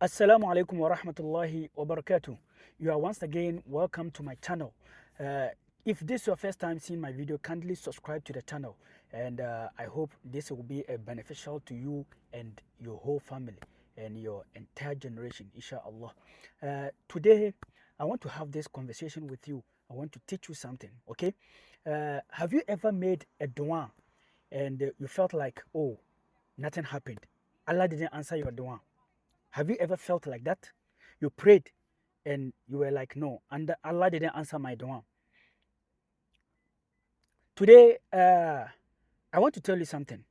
Assalamu alaikum wa rahmatullahi wa barakatuh. You are once again welcome to my channel. If this is your first time seeing my video, kindly subscribe to the channel, and I hope this will be beneficial to you and your whole family and your entire generation, inshallah. Today, I want to have this conversation with you. I want to teach you something, okay? Have you ever made a dua and you felt like, oh, nothing happened? Allah didn't answer your dua. Have you ever felt like that? You prayed and you were like, no, and Allah didn't answer my dua. Today, I want to tell you something,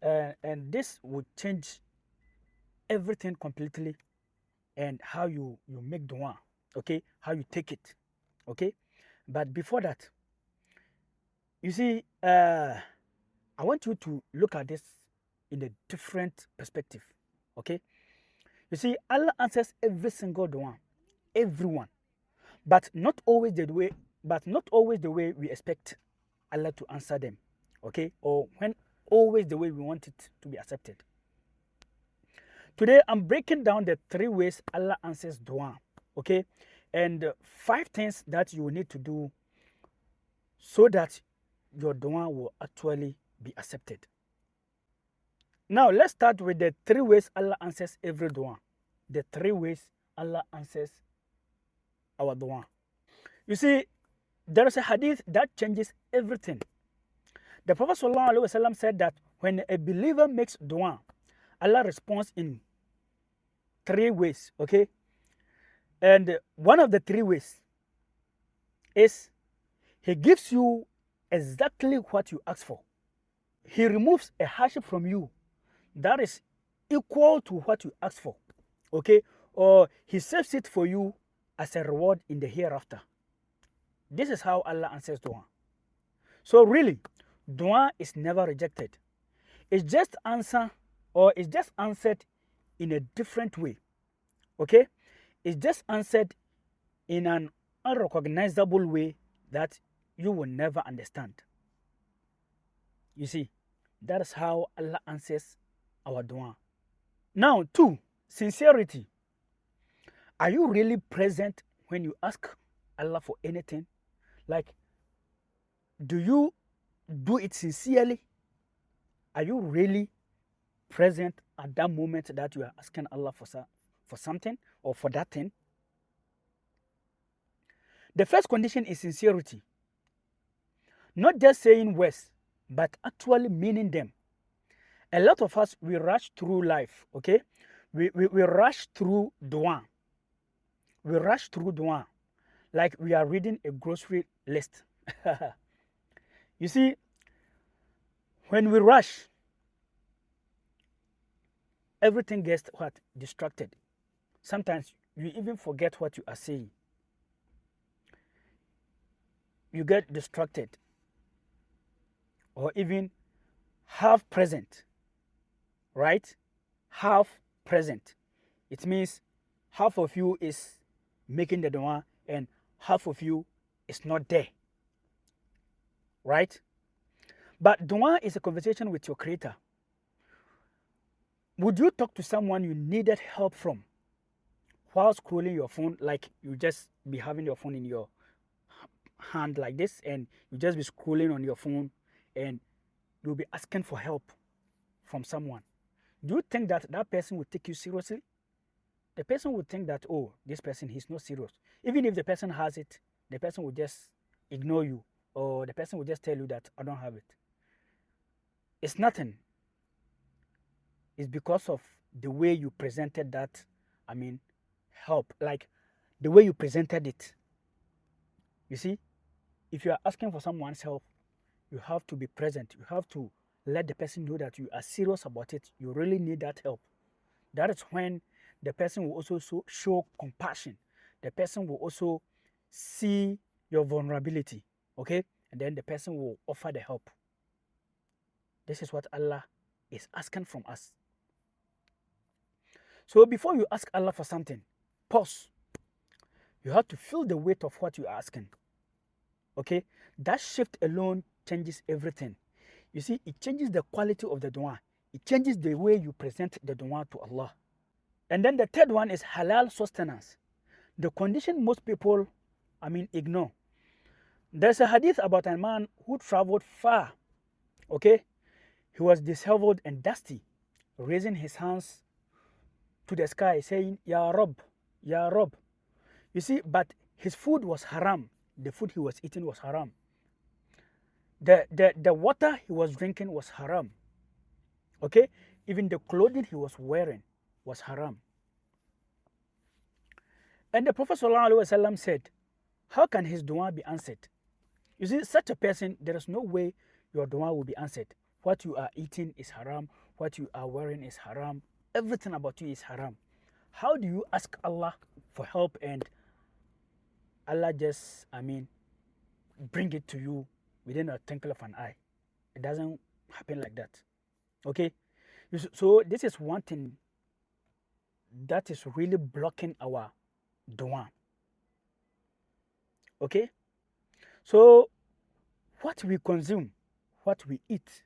and this would change everything completely and how you make dua, okay? How you take it, okay? But before that, you see, I want you to look at this in a different perspective, okay? You see, Allah answers every single dua, everyone, but not always the way we expect Allah to answer them, okay? Or when always the way we want it to be accepted. Today, I'm breaking down the 3 ways Allah answers dua, okay? And 5 things that you need to do so that your dua will actually be accepted. Now, let's start with the 3 ways Allah answers every dua. The 3 ways Allah answers our dua. You see, there is a hadith that changes everything. The Prophet ﷺ said that when a believer makes dua, Allah responds in 3 ways, okay? And one of the 3 ways is He gives you exactly what you ask for. He removes a hardship from you that is equal to what you ask for, okay? Or He saves it for you as a reward in the hereafter. This is how Allah answers dua. So really, dua is never rejected. It's just answered in a different way, okay? It's just answered in an unrecognizable way that you will never understand. You see, that is how Allah answers our dua. Now, 2, sincerity. Are you really present when you ask Allah for anything? Like, do you do it sincerely? Are you really present at that moment that you are asking Allah for something or for that thing? The first condition is sincerity. Not just saying words, but actually meaning them. A lot of us, we rush through life, okay? We rush through dua. We rush through dua like we are reading a grocery list. You see, when we rush, everything gets what? Distracted. Sometimes you even forget what you are saying. You get distracted or even half present, right? Half present. It means half of you is making the dua and half of you is not there, right? But dua is a conversation with your creator. Would you talk to someone you needed help from while scrolling your phone, like you just be having your phone in your hand like this and you just be scrolling on your phone and you'll be asking for help from someone? Do you think that that person would take you seriously? The person would think that, oh, this person, he's not serious. Even if the person has it, the person would just ignore you, or the person would just tell you that I don't have it. It's nothing. It's because of the way you presented that, help, like the way you presented it. You see, if you are asking for someone's help, you have to be present. You have to let the person know that you are serious about it. You really need that help. That is when the person will also show compassion. The person will also see your vulnerability, okay? And then the person will offer the help. This is what Allah is asking from us. So before you ask Allah for something, pause. You have to feel the weight of what you are asking, okay? That shift alone changes everything. You see, it changes the quality of the dua. It changes the way you present the dua to Allah. And then the third one is halal sustenance. The condition most people, ignore. There's a hadith about a man who traveled far, okay? He was disheveled and dusty, raising his hands to the sky saying, Ya Rob, Ya Rob. You see, but his food was haram. The food he was eating was haram. The water he was drinking was haram. Okay? Even the clothing he was wearing was haram. And the Prophet ﷺ said, how can his dua be answered? You see, such a person, there is no way your dua will be answered. What you are eating is haram. What you are wearing is haram. Everything about you is haram. How do you ask Allah for help and Allah just, bring it to you within a twinkle of an eye? It doesn't happen like that. Okay? So this is one thing that is really blocking our dua. Okay? So what we consume, what we eat,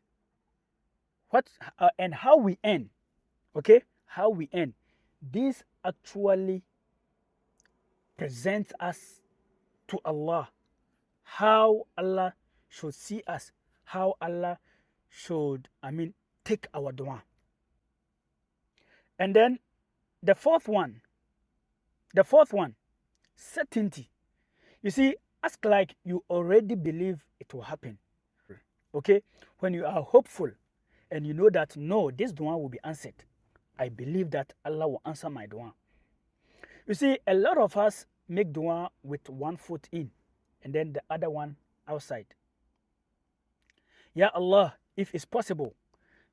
and how we earn, okay? How we earn. This actually presents us to Allah. How Allah should see us. How Allah should, take our dua. And then the fourth one, certainty. You see, ask like you already believe it will happen. Okay? When you are hopeful and you know that, no, this dua will be answered. I believe that Allah will answer my dua. You see, a lot of us make dua with one foot in and then the other one outside. Ya Allah, if it's possible.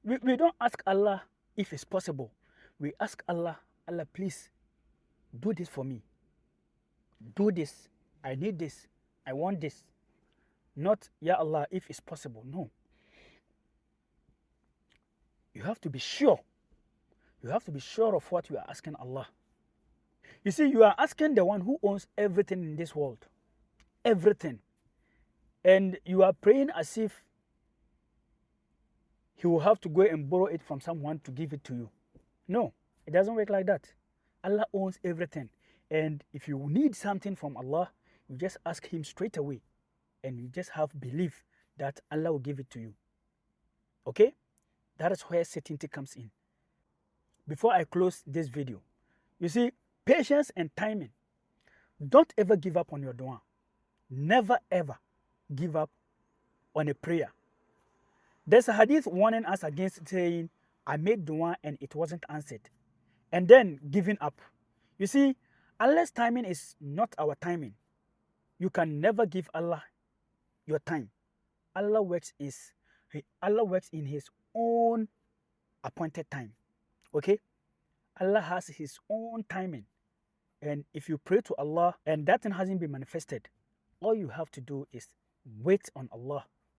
We don't ask Allah if it's possible. We ask Allah, Allah, please do this for me. Do this. I need this. I want this. Not, Ya Allah, if it's possible. No. You have to be sure. You have to be sure of what you are asking Allah. You see, you are asking the one who owns everything in this world. Everything. And you are praying as if he will have to go and borrow it from someone to give it to you. No, it doesn't work like that. Allah owns everything. And if you need something from Allah, you just ask him straight away. And you just have belief that Allah will give it to you. Okay? That is where certainty comes in. Before I close this video, you see, patience and timing. Don't ever give up on your dua. Never ever give up on a prayer. There's a hadith warning us against saying, I made dua and it wasn't answered. And then giving up. You see, Allah's timing is not our timing. You can never give Allah your time. Allah works in his own appointed time. Okay? Allah has his own timing. And if you pray to Allah and that thing hasn't been manifested, all you have to do is wait on Allah.